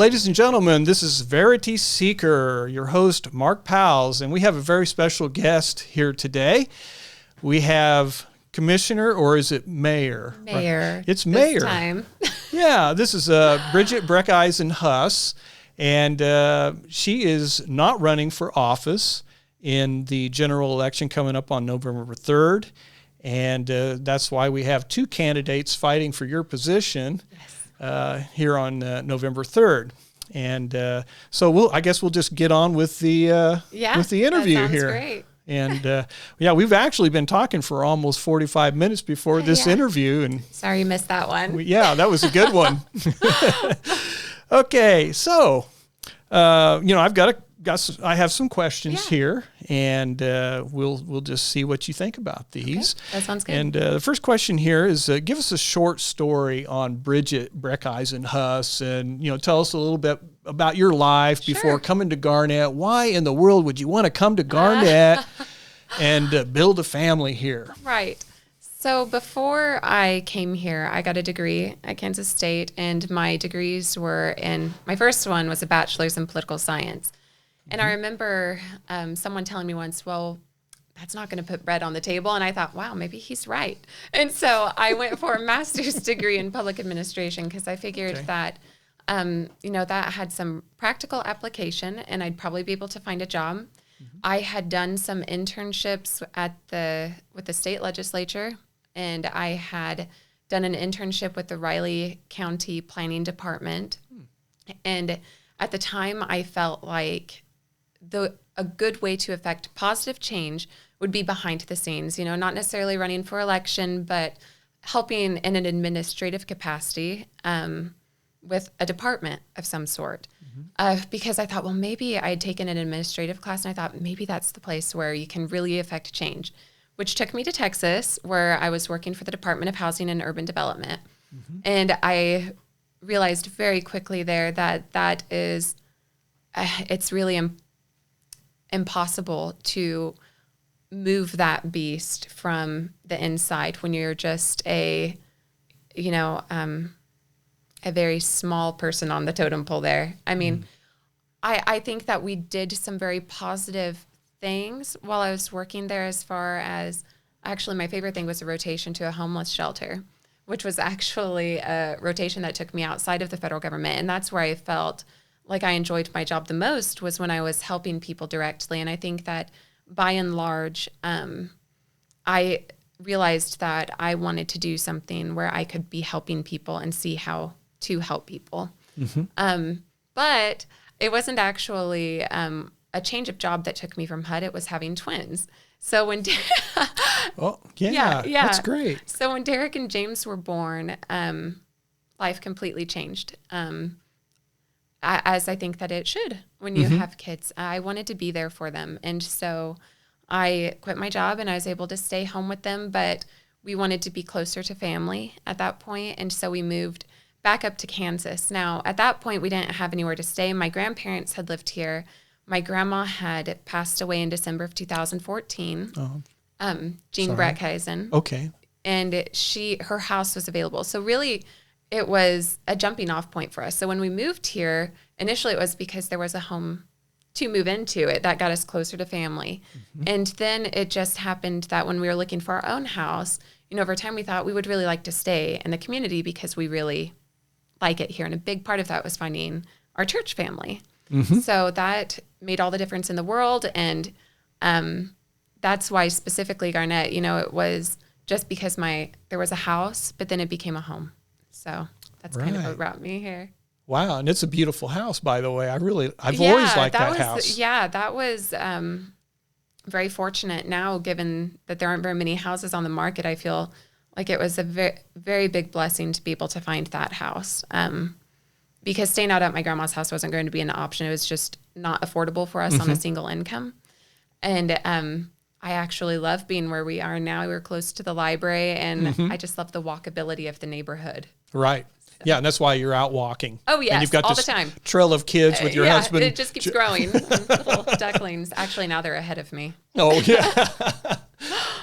ladies and gentlemen, this is Verity Seeker, your host, Mark Powls, and we have a very special guest here today. We have Commissioner, or is it Mayor? Mayor. Right. It's Mayor. This time. Yeah, this is Brigitte Brecheisen Huss, and she is not running for office in the general election coming up on November 3rd, and that's why we have two candidates fighting for your position. Yes. Here on November 3rd. And so I guess we'll just get on with the interview that sounds here. Great. And we've actually been talking for almost 45 minutes before this interview. And sorry you missed that one. That was a good one. Okay, so I have some questions here, and we'll just see what you think about these. Okay, that sounds good. And the first question here is, give us a short story on Brigitte Brecheisen Huss, and tell us a little bit about your life before coming to Garnett. Why in the world would you want to come to Garnett and build a family here? Right. So before I came here, I got a degree at Kansas State, and my degrees were my first one was a bachelor's in political science. And I remember someone telling me once, well, that's not going to put bread on the table. And I thought, wow, maybe he's right. And so I went for a master's degree in public administration because I figured that, that had some practical application and I'd probably be able to find a job. Mm-hmm. I had done some internships with the state legislature, and I had done an internship with the Riley County Planning Department. And at the time, I felt like a good way to affect positive change would be behind the scenes, not necessarily running for election, but helping in an administrative capacity with a department of some sort. Mm-hmm. Because I thought, well, maybe I had taken an administrative class, and I thought maybe that's the place where you can really affect change, which took me to Texas, where I was working for the Department of Housing and Urban Development. Mm-hmm. And I realized very quickly there that is, it's really impossible to move that beast from the inside when you're just a very small person on the totem pole there. I mean, I think that we did some very positive things while I was working there, as far as actually my favorite thing was a rotation to a homeless shelter, which was actually a rotation that took me outside of the federal government. And that's where I felt like I enjoyed my job the most, was when I was helping people directly. And I think that by and large, I realized that I wanted to do something where I could be helping people and see how to help people. Mm-hmm. But it wasn't actually a change of job that took me from HUD. It was having twins. So when that's great. So when Derek and James were born, life completely changed. As I think that it should when you have kids. I wanted to be there for them. And so I quit my job and I was able to stay home with them, but we wanted to be closer to family at that point. And so we moved back up to Kansas. Now, at that point, we didn't have anywhere to stay. My grandparents had lived here. My grandma had passed away in December of 2014, Jean Brecheisen. Okay. And her house was available. So really, it was a jumping off point for us. So when we moved here, initially it was because there was a home to move into it that got us closer to family. Mm-hmm. And then it just happened that when we were looking for our own house, over time we thought we would really like to stay in the community because we really like it here. And a big part of that was finding our church family. Mm-hmm. So that made all the difference in the world. And that's why specifically Garnett, it was just because there was a house, but then it became a home. So that's kind of what brought me here. Wow. And it's a beautiful house, by the way. I've always liked that house. Yeah, that was very fortunate now, given that there aren't very many houses on the market. I feel like it was a very, very big blessing to be able to find that house. Because staying out at my grandma's house wasn't going to be an option. It was just not affordable for us on a single income. And I actually love being where we are now. We're close to the library, and I just love the walkability of the neighborhood. Right. So. Yeah, and that's why you're out walking. Oh, yes, and you've got all this the time. Trail of kids with your husband. It just keeps growing. Little ducklings. Actually, now they're ahead of me. Oh, yeah.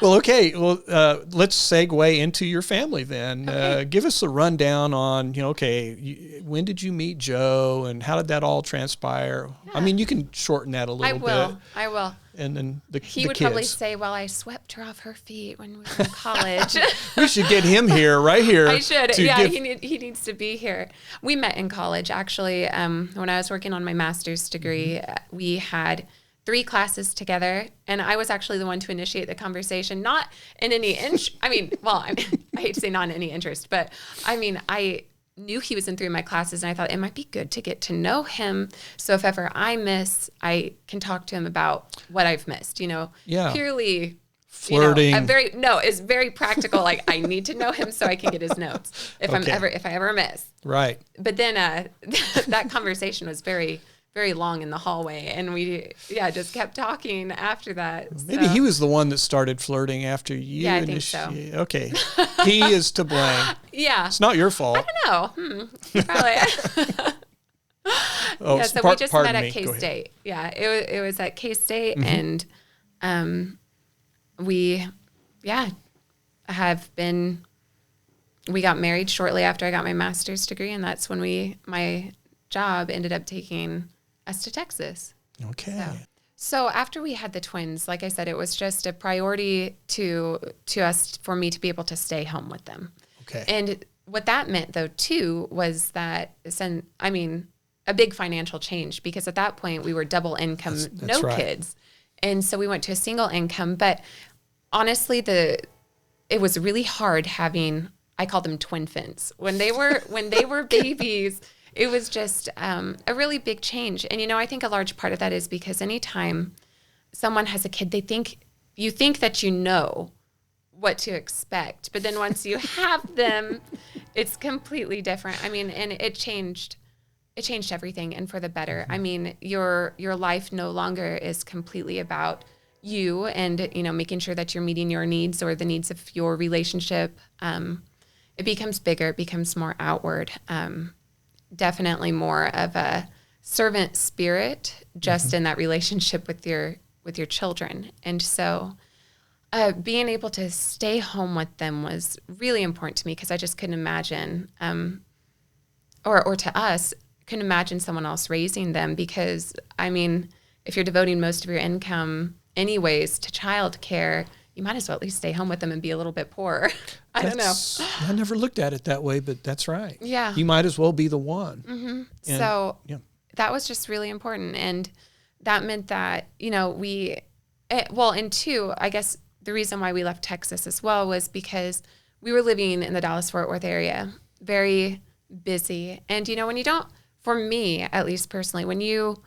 Well, okay. Well, let's segue into your family then. Okay. Give us a rundown on, when did you meet Joe and how did that all transpire? Yeah. I mean, you can shorten that a little bit. I will. And then He the would kids. probably say, well, I swept her off her feet when we were in college. We should get him here, right here. I should. Yeah, he needs to be here. We met in college, actually. When I was working on my master's degree, we had 3 classes together, and I was actually the one to initiate the conversation, not in any I hate to say not in any interest, but I knew he was in 3 of my classes, and I thought it might be good to get to know him. So if ever I miss, I can talk to him about what I've missed, purely flirting. It's very practical. Like, I need to know him so I can get his notes if I ever miss. Right. But then that conversation was very, very long in the hallway, and we just kept talking after that. Maybe he was the one that started flirting after you. Yeah, I think so. Okay, he is to blame. Yeah, it's not your fault. I don't know. Probably. So we just met at K-State. Yeah, it was at K-State, and we got married shortly after I got my master's degree, and that's when my job ended up taking us to Texas. Okay. So after we had the twins, like I said, it was just a priority to us for me to be able to stay home with them. Okay. And what that meant, though, too, was that a big financial change, because at that point we were double income, that's right. Kids. And so we went to a single income. But honestly, it was really hard having, I call them twin fins. When they were babies, it was just a really big change. And, I think a large part of that is because anytime someone has a kid, you think that you know what to expect. But then once you have them, it's completely different. And it changed everything, and for the better. Your life no longer is completely about you and, making sure that you're meeting your needs or the needs of your relationship. It becomes bigger, it becomes more outward. Definitely more of a servant spirit just in that relationship with your children. And so being able to stay home with them was really important to me, because I just couldn't imagine, or to us, couldn't imagine someone else raising them, because, if you're devoting most of your income anyways to childcare, you might as well at least stay home with them and be a little bit poorer. I don't know. I never looked at it that way, but that's right. Yeah. You might as well be the one. Mm-hmm. That was just really important. And that meant that, and 2, I guess the reason why we left Texas as well was because we were living in the Dallas-Fort Worth area, very busy. And, when you don't, for me, at least personally, when you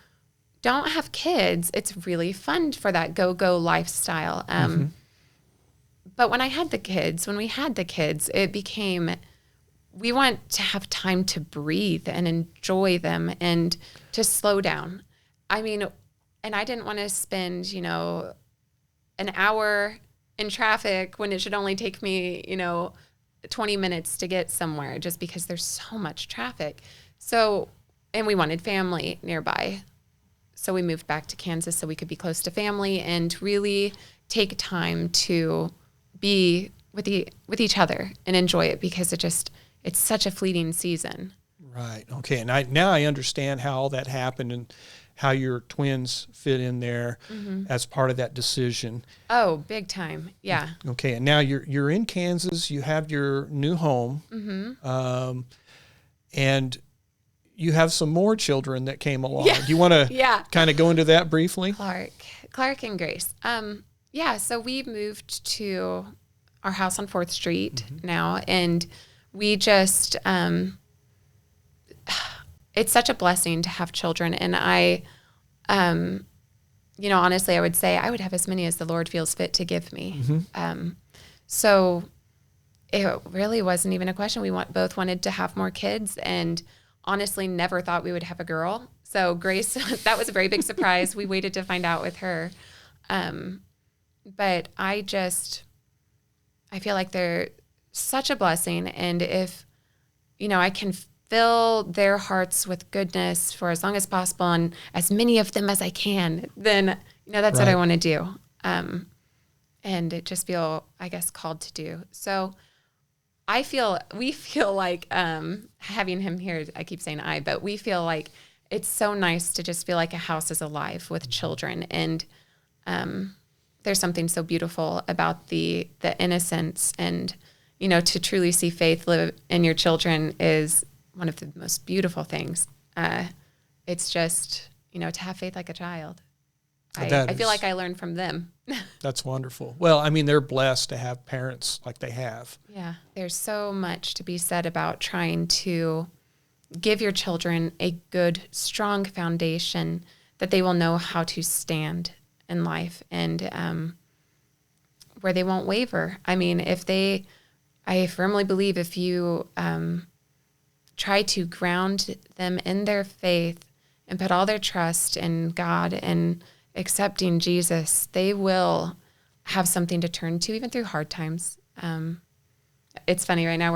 don't have kids, it's really fun for that go-go lifestyle. But when we had the kids, it became, we want to have time to breathe and enjoy them and to slow down. And I didn't want to spend, an hour in traffic when it should only take me, 20 minutes to get somewhere, just because there's so much traffic. So, and we wanted family nearby. So we moved back to Kansas so we could be close to family and really take time to be with each other and enjoy it, because it's such a fleeting season. Right. Okay. And now I understand how all that happened and how your twins fit in there as part of that decision. Oh, big time. Yeah. Okay. And now you're in Kansas. You have your new home, and you have some more children that came along. Yeah. Do you want to kind of go into that briefly? Clark and Grace. So we moved to our house on 4th Street now, and we just, it's such a blessing to have children. And I, honestly, I would say I would have as many as the Lord feels fit to give me. So it really wasn't even a question. We both wanted to have more kids, and honestly never thought we would have a girl. So Grace, that was a very big surprise. We waited to find out with her. But I feel like they're such a blessing. And if, I can fill their hearts with goodness for as long as possible and as many of them as I can, then, that's what I want to do. and just feel, I guess, called to do. So we feel like, having him here, I keep saying but we feel like it's so nice to just feel like a house is alive with children. And there's something so beautiful about the innocence, and, to truly see faith live in your children is one of the most beautiful things. It's just, to have faith like a child. I feel like I learned from them. That's wonderful. Well, I mean, they're blessed to have parents like they have. Yeah. There's so much to be said about trying to give your children a good, strong foundation that they will know how to stand in life, and where they won't waver. I mean, I firmly believe if you try to ground them in their faith and put all their trust in God and accepting Jesus, they will have something to turn to even through hard times. It's funny, right now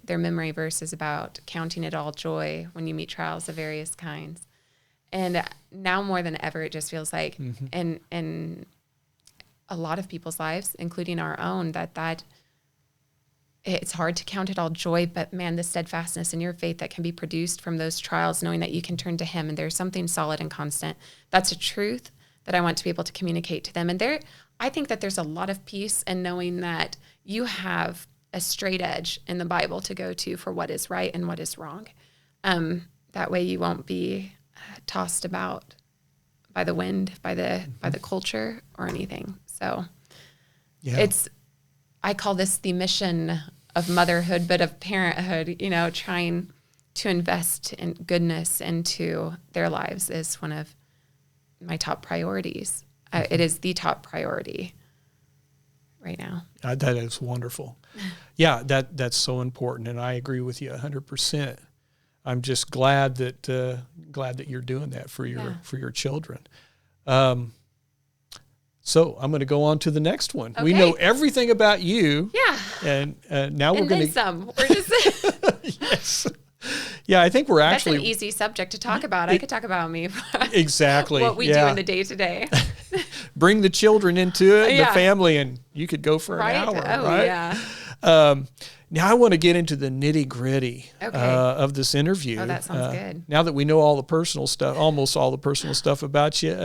their memory verse is about counting it all joy when you meet trials of various kinds. And now more than ever, it just feels like in a lot of people's lives, including our own, that it's hard to count it all joy, but man, the steadfastness in your faith that can be produced from those trials, knowing that you can turn to him and there's something solid and constant. That's a truth that I want to be able to communicate to them. And I think that there's a lot of peace in knowing that you have a straight edge in the Bible to go to for what is right and what is wrong. That way you won't be tossed about by the wind, by the culture or anything. So I call this the mission of motherhood, but of parenthood, trying to invest in goodness into their lives is one of my top priorities. It is the top priority right now. That is wonderful. Yeah, that's so important, and I agree with you 100%. I'm just glad that you're doing that for your children. So I'm going to go on to the next one. Okay. We know everything about you. Yeah. And now we're going to... some. We're just... Yes. Yeah, I think we're actually... That's an easy subject to talk about. I could talk about me. Exactly. What we do in the day-to-day. Bring the children into it, the family, and you could go for an hour, right? Yeah. Now I want to get into the nitty-gritty of this interview. Oh, that sounds good. Now that we know all the personal stuff, almost all the personal stuff about you,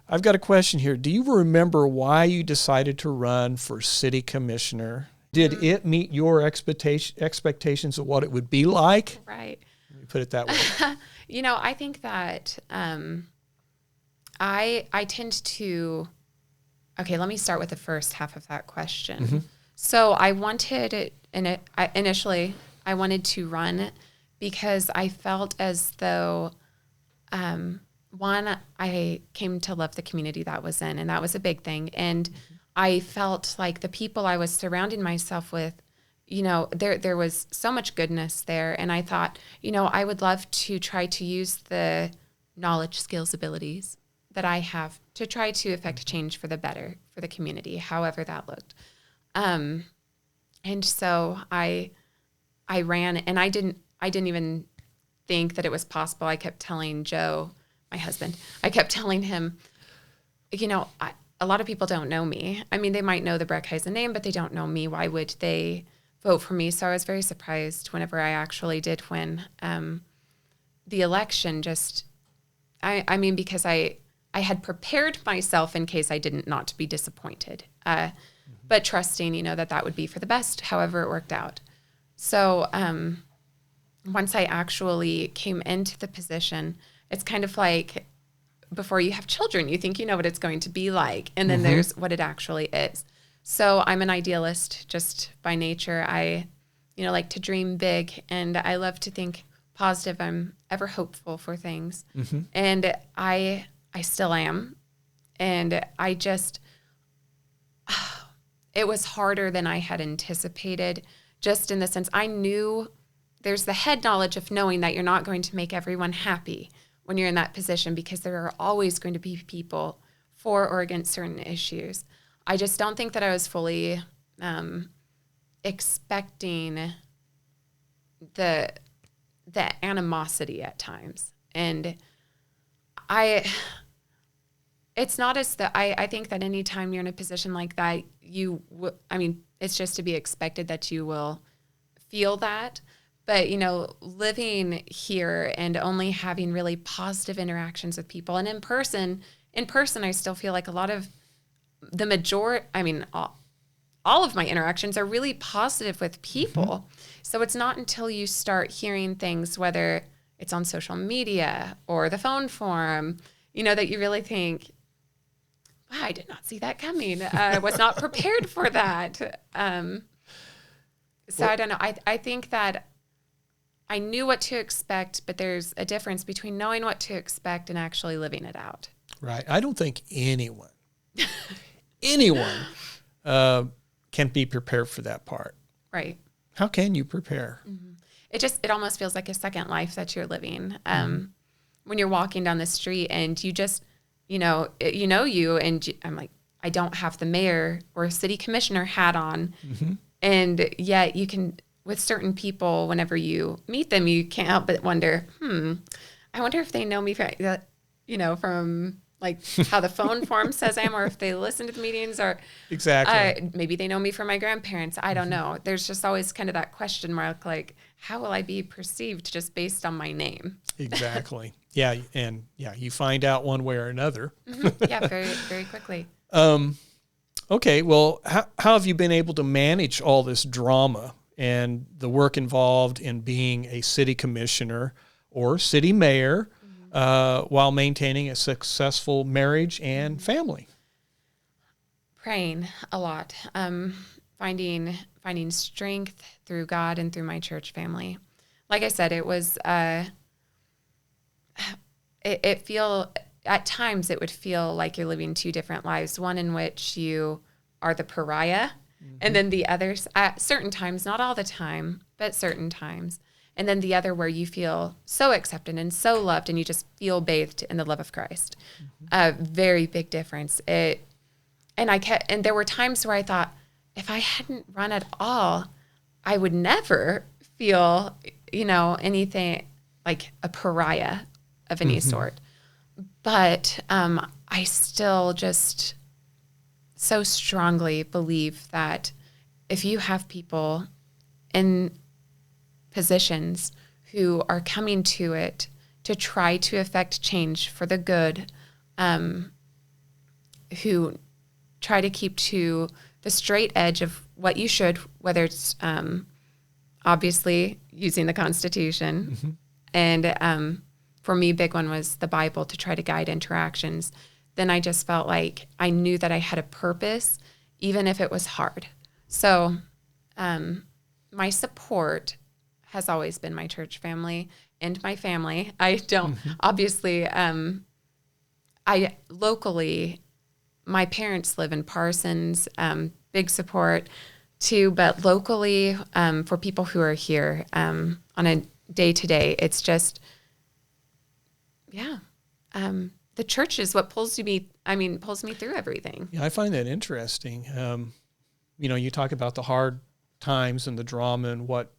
I've got a question here. Do you remember why you decided to run for city commissioner? Did it meet your expectations of what it would be like? Right. Let me put it that way. I think that I tend to... Okay, let me start with the first half of that question. Mm-hmm. So I wanted it, initially I wanted to run because I felt as though, one, I came to love the community that was in, and that was a big thing. And I felt like the people I was surrounding myself with, there was so much goodness there. And I thought, I would love to try to use the knowledge, skills, abilities that I have to try to effect change for the better for the community, however that looked. And so I ran, and I didn't even think that it was possible. I kept telling Joe, my husband, I kept telling him, a lot of people don't know me. I mean, they might know the Brecheisen name, but they don't know me. Why would they vote for me? So I was very surprised whenever I actually did win the election. Because I had prepared myself in case I didn't not to be disappointed. But trusting, that would be for the best, however it worked out. So once I actually came into the position, it's kind of like before you have children, you think you know what it's going to be like, and then there's what it actually is. So I'm an idealist just by nature. I, like to dream big, and I love to think positive. I'm ever hopeful for things. Mm-hmm. And I still am. And I just... It was harder than I had anticipated, just in the sense I knew there's the head knowledge of knowing that you're not going to make everyone happy when you're in that position, because there are always going to be people for or against certain issues. I just don't think that I was fully expecting the animosity at times. And It's not as that I think that anytime you're in a position like that, it's just to be expected that you will feel that. But, living here and only having really positive interactions with people, and in person, I still feel like a lot of the majority, all of my interactions are really positive with people. Mm-hmm. So it's not until you start hearing things, whether it's on social media or the phone forum, that you really think, wow, I did not see that coming. I was not prepared for that. So I don't know. I think that I knew what to expect, but there's a difference between knowing what to expect and actually living it out. Right. I don't think anyone can be prepared for that part. Right. How can you prepare? Mm-hmm. It almost feels like a second life that you're living. When you're walking down the street and you just, and I'm like, I don't have the mayor or city commissioner hat on. Mm-hmm. And yet you can, with certain people, whenever you meet them, you can't help but wonder, I wonder if they know me from like how the phone form says I am, or if they listen to the meetings, or exactly. Maybe they know me from my grandparents. I don't know. There's just always kind of that question mark, like, how will I be perceived just based on my name? Exactly. Yeah. And you find out one way or another. Mm-hmm. Yeah, very, very quickly. Okay. Well, how have you been able to manage all this drama and the work involved in being a city commissioner or city mayor, while maintaining a successful marriage and family? Praying a lot, finding strength through God and through my church family. Like I said, it was, at times it would feel like you're living two different lives, one in which you are the pariah, and then the others at certain times, not all the time, but certain times. And then the other where you feel so accepted and so loved, and you just feel bathed in the love of Christ. A very big difference. And there were times where I thought, if I hadn't run at all, I would never feel, anything like a pariah of any sort. But I still just so strongly believe that if you have people in positions who are coming to it to try to affect change for the good, who try to keep to the straight edge of what you should, whether it's obviously using the Constitution, and for me, big one was the Bible to try to guide interactions. Then I just felt like I knew that I had a purpose, even if it was hard. So my support has always been my church family and my family. I don't, obviously, locally, my parents live in Parsons, big support too, but locally, for people who are here on a day-to-day, it's just, the church is what pulls me through everything. Yeah, I find that interesting. You talk about the hard times and the drama and what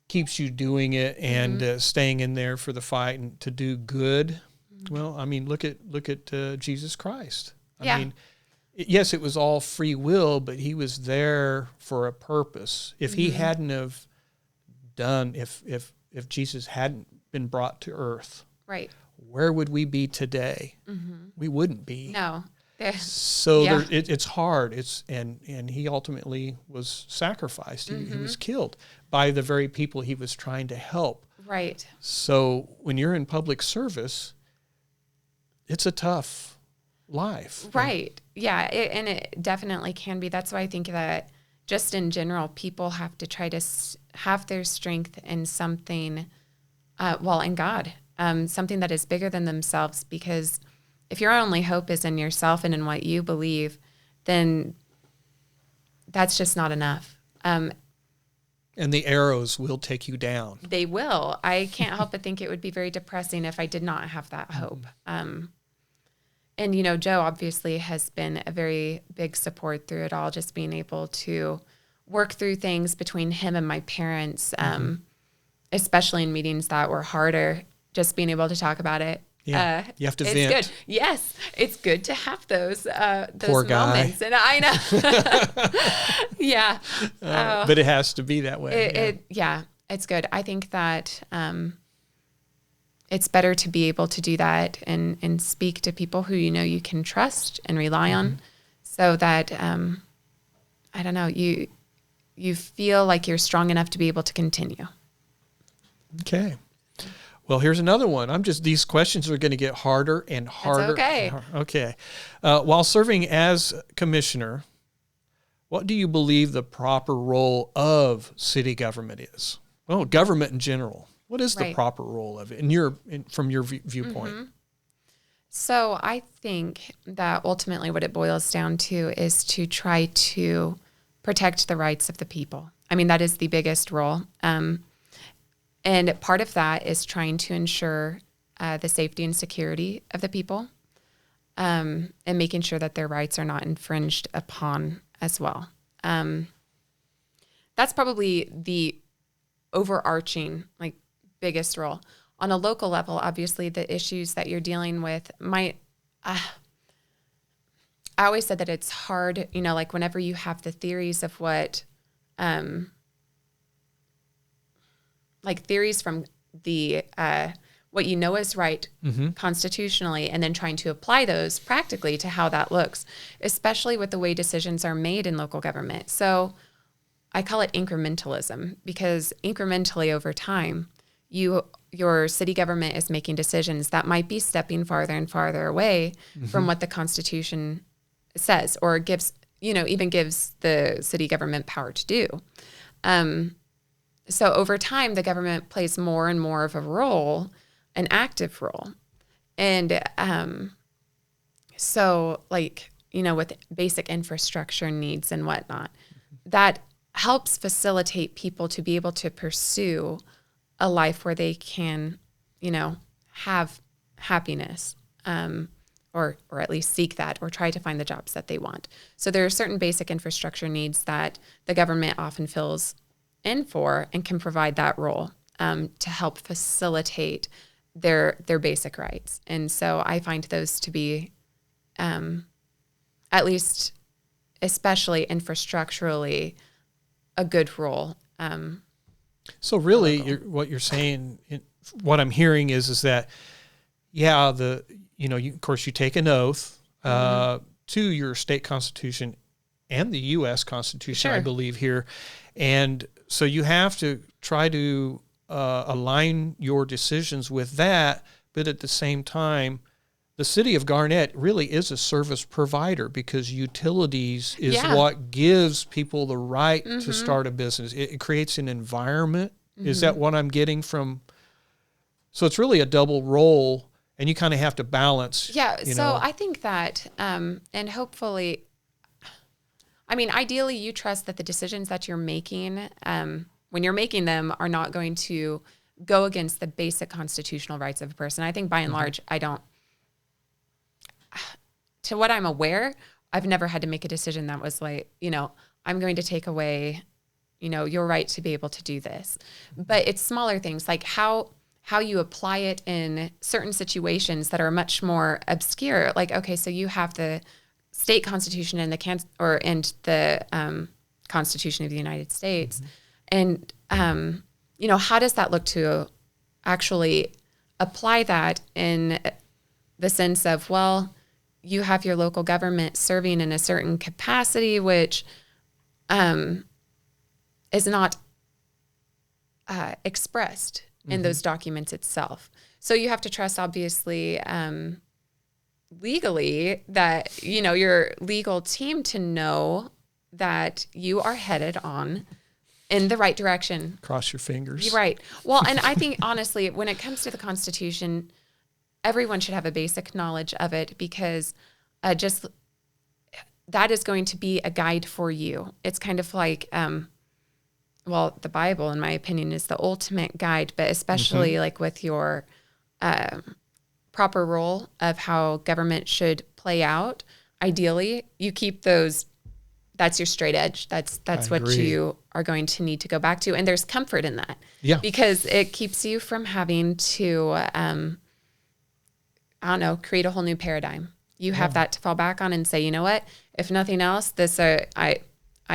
keeps you doing it and staying in there for the fight and to do good. Well, look at Jesus Christ. Yes, it was all free will, but he was there for a purpose. If he hadn't have done, if Jesus hadn't been brought to earth, right, where would we be today? We wouldn't be. No. So it's hard. And he ultimately was sacrificed. He was killed by the very people he was trying to help. Right. So when you're in public service, it's a tough life. Right. Yeah. And it definitely can be. That's why I think that just in general, people have to try to have their strength in something, in God, something that is bigger than themselves, because if your only hope is in yourself and in what you believe, then that's just not enough. And the arrows will take you down. They will. I can't help but think it would be very depressing if I did not have that hope. And, Joe obviously has been a very big support through it all, just being able to work through things between him and my parents, especially in meetings that were harder, just being able to talk about it Yeah, you have to it's vent. good. Yes, it's good to have those Poor guy. moments, and I know. Yeah, But it has to be that way. It's good. I think that it's better to be able to do that and speak to people who you know you can trust and rely on, so that I don't know, you feel like you're strong enough to be able to continue. Okay. Well, here's another one. These questions are going to get harder and harder. That's okay. Okay. While serving as commissioner, what do you believe the proper role of city government is? Well, government in general. What is the proper role of it from your viewpoint? So I think that ultimately what it boils down to is to try to protect the rights of the people. I mean, that is the biggest role. And part of that is trying to ensure the safety and security of the people, and making sure that their rights are not infringed upon as well. That's probably the overarching, biggest role. On a local level, obviously, the issues that you're dealing with might... I always said that it's hard, whenever you have the theories of what... theories from the what you know is right constitutionally, and then trying to apply those practically to how that looks, especially with the way decisions are made in local government. So I call it incrementalism, because incrementally over time, your city government is making decisions that might be stepping farther and farther away from what the Constitution says, or gives, even gives the city government power to do. So over time, the government plays more and more of a role, an active role. And with basic infrastructure needs and whatnot, that helps facilitate people to be able to pursue a life where they can, have happiness, or at least seek that, or try to find the jobs that they want. So there are certain basic infrastructure needs that the government often fills in for and can provide that role to help facilitate their basic rights. And so I find those to be, at least, especially infrastructurally, a good role. So really, what you're saying, what I'm hearing is that, of course, you take an oath to your state constitution and the U.S. Constitution, I believe here, and so you have to try to align your decisions with that, but at the same time, the city of Garnett really is a service provider, because utilities is what gives people the right to start a business. It creates an environment. Is that what I'm getting from? So it's really a double role, and you kind of have to balance. Yeah, so I think that, and hopefully, ideally you trust that the decisions that you're making, when you're making them, are not going to go against the basic constitutional rights of a person. I think by and large, to what I'm aware, I've never had to make a decision that was I'm going to take away, your right to be able to do this. But it's smaller things, like how you apply it in certain situations that are much more obscure. Like, okay, so you have the state constitution and the Constitution of the United States. And, how does that look to actually apply that in the sense of, well, you have your local government serving in a certain capacity, which is not expressed in those documents itself. So you have to trust, obviously, legally, that, your legal team to know that you are headed on in the right direction. Cross your fingers. You're right. Well, and I think, honestly, when it comes to the Constitution, everyone should have a basic knowledge of it, because just that is going to be a guide for you. It's kind of like, the Bible, in my opinion, is the ultimate guide, but especially like with your proper role of how government should play out. Ideally, you keep those. That's your straight edge. That's what you are going to need to go back to. And there's comfort in that. Yeah. Because it keeps you from having to I don't know, create a whole new paradigm. You have that to fall back on and say, you know what, if nothing else, I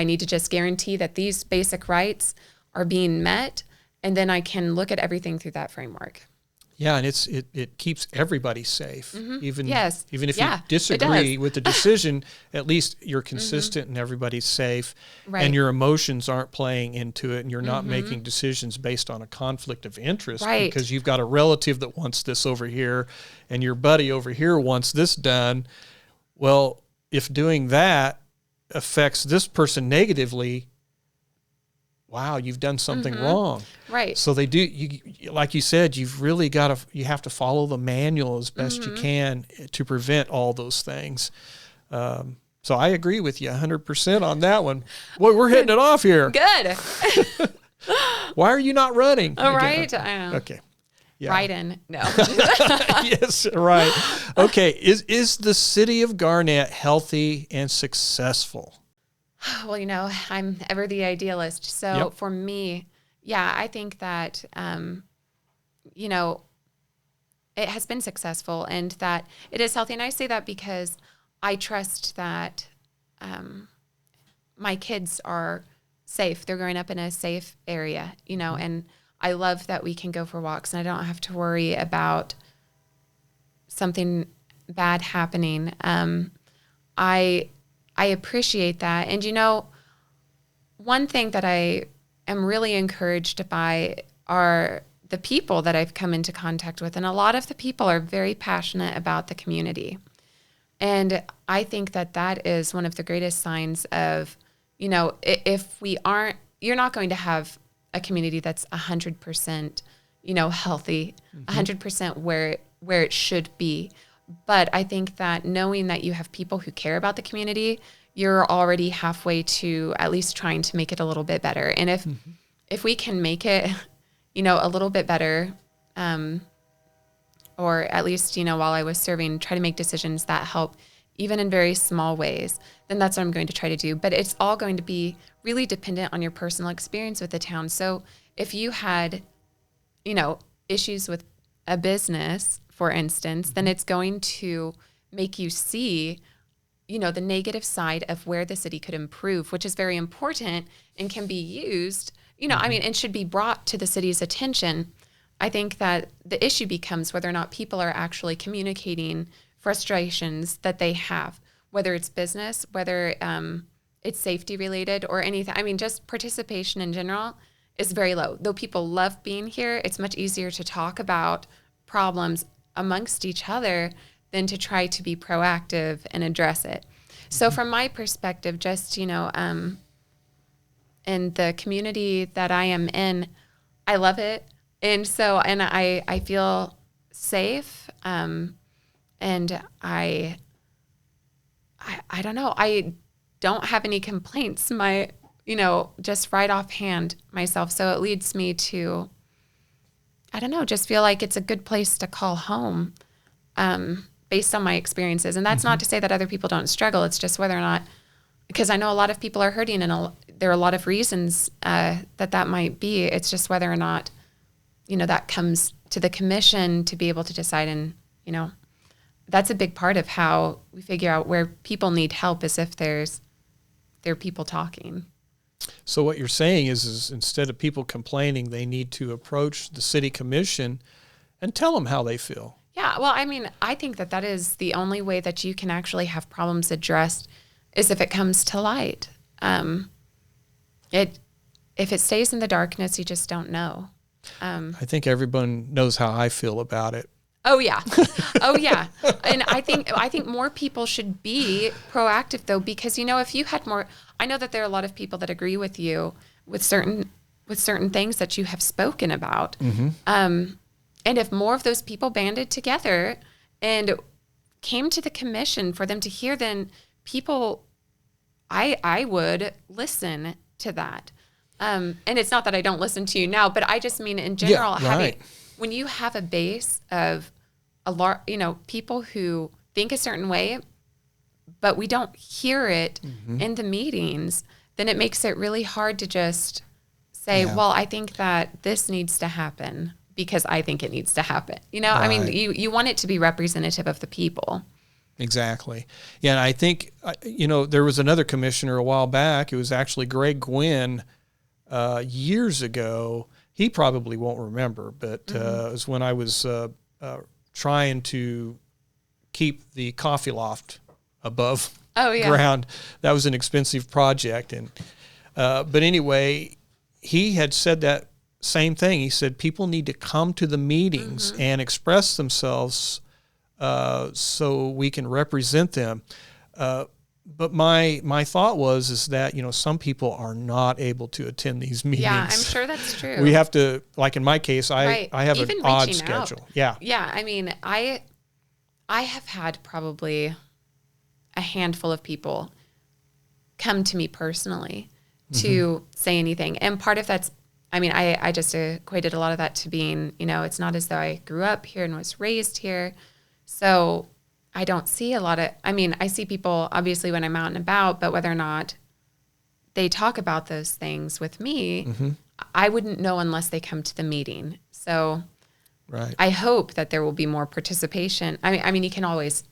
need to just guarantee that these basic rights are being met, and then I can look at everything through that framework. Yeah, and it keeps everybody safe. Even if you disagree with the decision, at least you're consistent and everybody's safe. Right. And your emotions aren't playing into it, and you're not making decisions based on a conflict of interest because you've got a relative that wants this over here and your buddy over here wants this done. Well, if doing that affects this person negatively, wow, you've done something wrong. Right. So they do, you, like you said, you have to follow the manual as best you can to prevent all those things. So I agree with you 100% on that one. Boy, we're hitting it off here. Good. Why are you not running? All right. I know. Okay. Yeah. Right in. No. Yes, right. Okay. Is the city of Garnett healthy and successful? Well, I'm ever the idealist. So for me, I think that, it has been successful and that it is healthy. And I say that because I trust that my kids are safe. They're growing up in a safe area, and I love that we can go for walks and I don't have to worry about something bad happening. I appreciate that. And, one thing that I am really encouraged by are the people that I've come into contact with. And a lot of the people are very passionate about the community. And I think that is one of the greatest signs of, if we aren't, you're not going to have a community that's 100%, healthy, 100% where it should be. But I think that knowing that you have people who care about the community, you're already halfway to at least trying to make it a little bit better. And if we can make it, a little bit better, or at least, while I was serving, try to make decisions that help even in very small ways, then that's what I'm going to try to do. But it's all going to be really dependent on your personal experience with the town. So if you had, issues with a business, for instance, then it's going to make you see, the negative side of where the city could improve, which is very important and can be used, and should be brought to the city's attention. I think that the issue becomes whether or not people are actually communicating frustrations that they have, whether it's business, whether it's safety related or anything. Just participation in general is very low. Though people love being here, it's much easier to talk about problems amongst each other than to try to be proactive and address it. So from my perspective, just, in the community that I am in, I love it. And so, and I feel safe. And I don't know, I don't have any complaints, just right offhand myself. So it leads me to, I don't know, just feel like it's a good place to call home, based on my experiences. And that's not to say that other people don't struggle. It's just whether or not, because I know a lot of people are hurting and there are a lot of reasons that might be. It's just whether or not, that comes to the commission to be able to decide. And, that's a big part of how we figure out where people need help is if there are people talking. So what you're saying is instead of people complaining, they need to approach the city commission and tell them how they feel. Yeah, well, I think that is the only way that you can actually have problems addressed is if it comes to light. If it stays in the darkness, you just don't know. I think everyone knows how I feel about it. Oh yeah. Oh yeah. And I think more people should be proactive though, because if you had more, I know that there are a lot of people that agree with you with certain things that you have spoken about. And if more of those people banded together and came to the commission for them to hear, then people, I would listen to that. And it's not that I don't listen to you now, but I just mean in general, when you have a base of a lot, people who think a certain way, but we don't hear it in the meetings, then it makes it really hard to just say, well, I think that this needs to happen. because I think it needs to happen. I mean, you want it to be representative of the people. Exactly. Yeah, and I think, there was another commissioner a while back. It was actually Greg Gwynn years ago. He probably won't remember, but it was when I was trying to keep the coffee loft above ground. That was an expensive project. But anyway, he had said that same thing. He said people need to come to the meetings and express themselves so we can represent them. But my thought is that, some people are not able to attend these meetings. Yeah, I'm sure that's true. We have to, like in my case, I have Even an odd reaching out. schedule. Yeah. Yeah, I mean, I have had probably a handful of people come to me personally to say anything. And part of that's, I mean, I just equated a lot of that to being, it's not as though I grew up here and was raised here. So I don't see a lot of, I see people obviously when I'm out and about, but whether or not they talk about those things with me, I wouldn't know unless they come to the meeting. So I hope that there will be more participation. I mean, you can always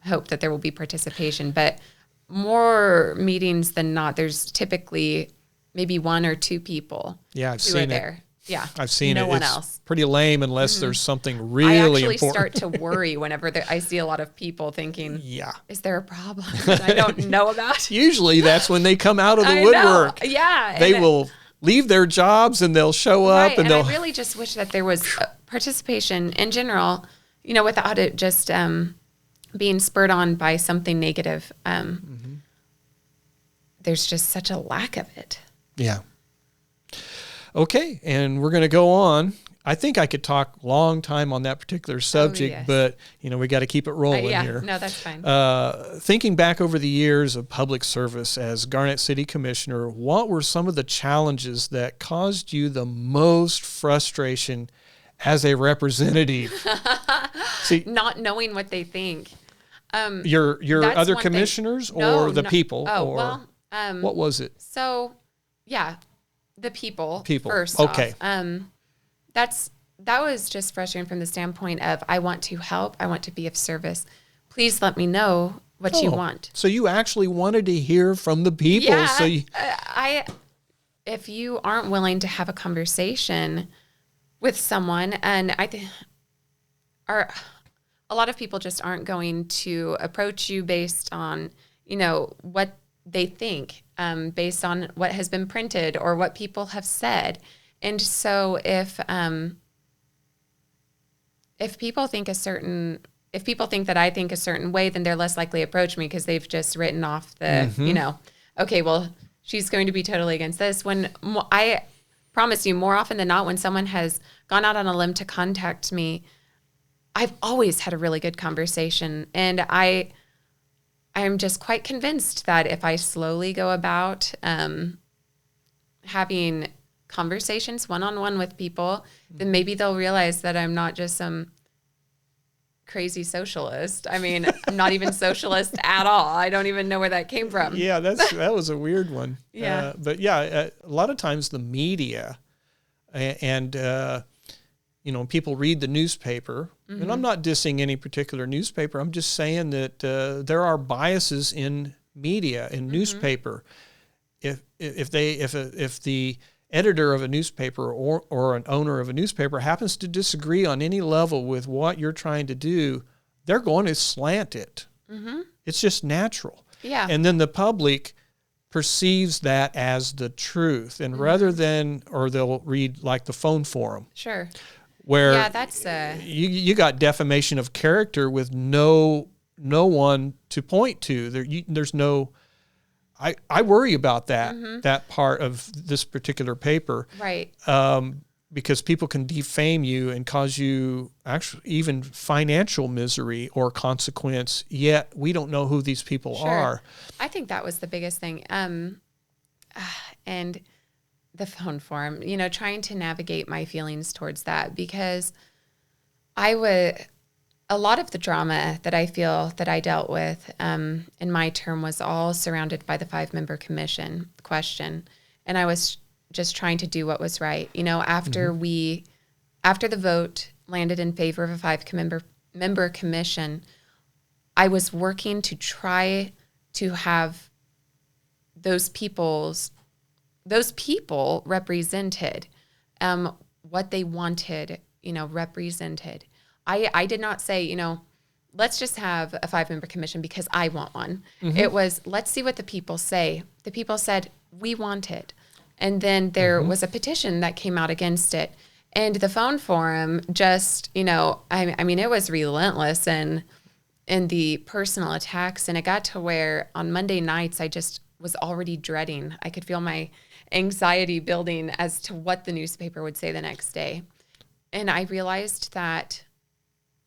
hope that there will be participation, but more meetings than not, there's typically maybe one or two people. Yeah, I've seen it. There. Yeah, I've seen it. No one it's else. Pretty lame unless there's something really I actually important. start to worry whenever I see a lot of people thinking, yeah, is there a problem that I don't know about? Usually that's when they come out of the woodwork. Know. Yeah. They will leave their jobs and they'll show up. And I really just wish that there was participation in general, without it just being spurred on by something negative. There's just such a lack of it. Yeah. Okay, and we're going to go on. I think I could talk a long time on that particular subject, but we got to keep it rolling here. No, that's fine. Thinking back over the years of public service as Garnett City Commissioner, what were some of the challenges that caused you the most frustration as a representative? See, not knowing what they think. Your other commissioners or the people? What was it? So, yeah. The people first okay. off. That was just frustrating from the standpoint of I want to help. I want to be of service. Please let me know what you want. So you actually wanted to hear from the people. Yeah, so if you aren't willing to have a conversation with someone, and a lot of people just aren't going to approach you based on, what they think, based on what has been printed or what people have said. And so if people think that I think a certain way, then they're less likely to approach me because they've just written off the, okay, well, she's going to be totally against this. When I promise you, more often than not, when someone has gone out on a limb to contact me, I've always had a really good conversation. And I'm just quite convinced that if I slowly go about having conversations one-on-one with people, then maybe they'll realize that I'm not just some crazy socialist. I'm not even socialist at all. I don't even know where that came from. Yeah, that was a weird one. Yeah. But yeah, a lot of times the media and people read the newspaper, and I'm not dissing any particular newspaper. I'm just saying that there are biases in media, in newspaper. If the editor of a newspaper or an owner of a newspaper happens to disagree on any level with what you're trying to do, they're going to slant it. It's just natural. Yeah. And then the public perceives that as the truth, and rather than, or they'll read like the phone forum. Sure. Where that's you got defamation of character with no one to point to. There's no. I worry about that part of this particular paper, right? Because people can defame you and cause you actually even financial misery or consequence. Yet we don't know who these people are. I think that was the biggest thing, and the phone forum, trying to navigate my feelings towards that, because a lot of the drama that I feel that I dealt with in my term was all surrounded by the 5-member commission question. And I was just trying to do what was right. After after the vote landed in favor of a 5-member commission, I was working to try to have those people represented, what they wanted, represented. I did not say, let's just have a 5-member commission because I want one. Mm-hmm. It was, let's see what the people say. The people said, we want it. And then there was a petition that came out against it. And the phone forum just, I mean, it was relentless in the personal attacks. And it got to where on Monday nights, I just was already dreading. I could feel my anxiety building as to what the newspaper would say the next day. And I realized that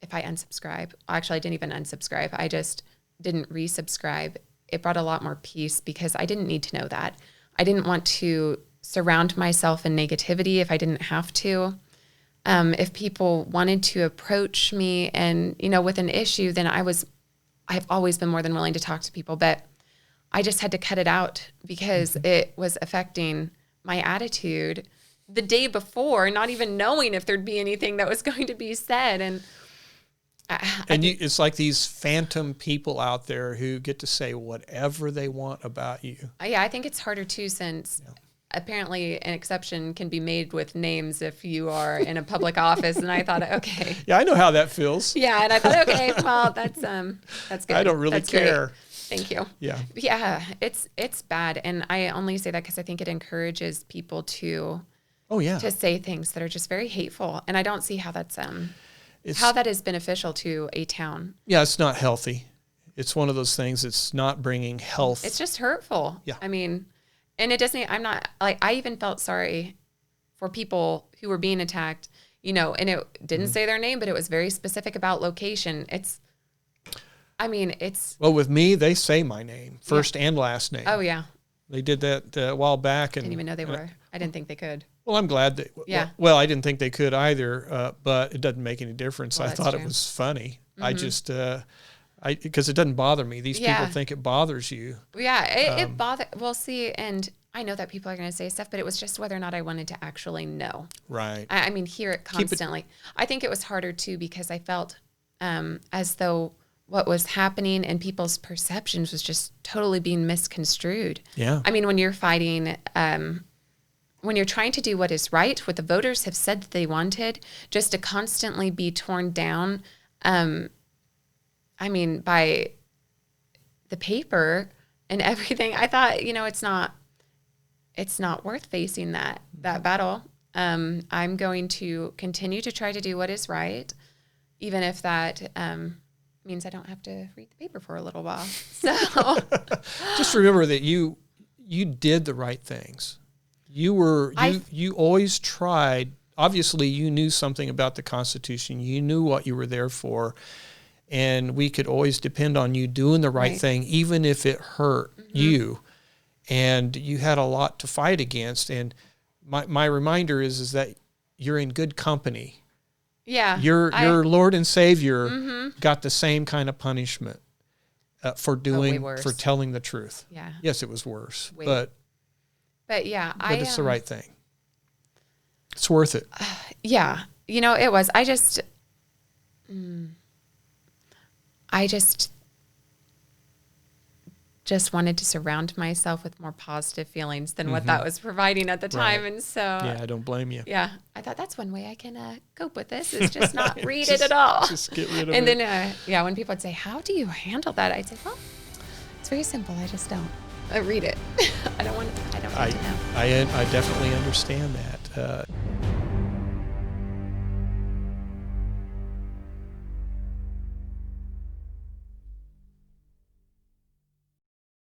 if I unsubscribe, actually I didn't even unsubscribe, I just didn't resubscribe. It brought a lot more peace because I didn't need to know that. I didn't want to surround myself in negativity if I didn't have to. If people wanted to approach me and, with an issue, then I've always been more than willing to talk to people, but I just had to cut it out because it was affecting my attitude the day before, not even knowing if there'd be anything that was going to be said. And it's like these phantom people out there who get to say whatever they want about you. Yeah, I think it's harder too, since apparently an exception can be made with names if you are in a public office. And I thought, okay. Yeah, I know how that feels. Yeah, and I thought, okay, well, that's good. I don't really that's care. Great. Thank you. Yeah. Yeah, it's bad. And I only say that because I think it encourages people to to say things that are just very hateful. And I don't see how that's how that is beneficial to a town. Yeah, it's not healthy. It's one of those things that's not bringing health. It's just hurtful. Yeah. I mean, and it doesn't, I even felt sorry for people who were being attacked, and it didn't say their name, but it was very specific about location. Well, with me, they say my name, first and last name. Oh, yeah. They did that a while back. I didn't even know they were. I didn't think they could. Well, I'm glad that. Yeah. Well, I didn't think they could either, but it doesn't make any difference. Well, I thought true. it was funny. I just, because it doesn't bother me. These people think it bothers you. Yeah, it bothers. We'll see. And I know that people are going to say stuff, but it was just whether or not I wanted to actually know. Right. I mean, hear it constantly. I think it was harder too because I felt as though what was happening and people's perceptions was just totally being misconstrued. Yeah. I mean, when you're fighting, when you're trying to do what is right, what the voters have said that they wanted, just to constantly be torn down, by the paper and everything, I thought, it's not worth facing that battle. I'm going to continue to try to do what is right, even if that means I don't have to read the paper for a little while. So just remember that you did the right things. You always tried. Obviously, you knew something about the Constitution. You knew what you were there for, and we could always depend on you doing the right thing, even if it hurt you. And you had a lot to fight against. And my reminder is that you're in good company. Yeah. Your Lord and Savior got the same kind of punishment for telling the truth. Yeah. Yes, it was worse, but yeah, it's the right thing. It's worth it. Yeah, it was. I just wanted to surround myself with more positive feelings than what that was providing at the time. And so, yeah, I don't blame you. Yeah. I thought that's one way I can cope with this is just not read it at all. Just get rid of it. And then, when people would say, how do you handle that? I'd say, well, it's very simple. I just don't read it. I don't want to know. I definitely understand that.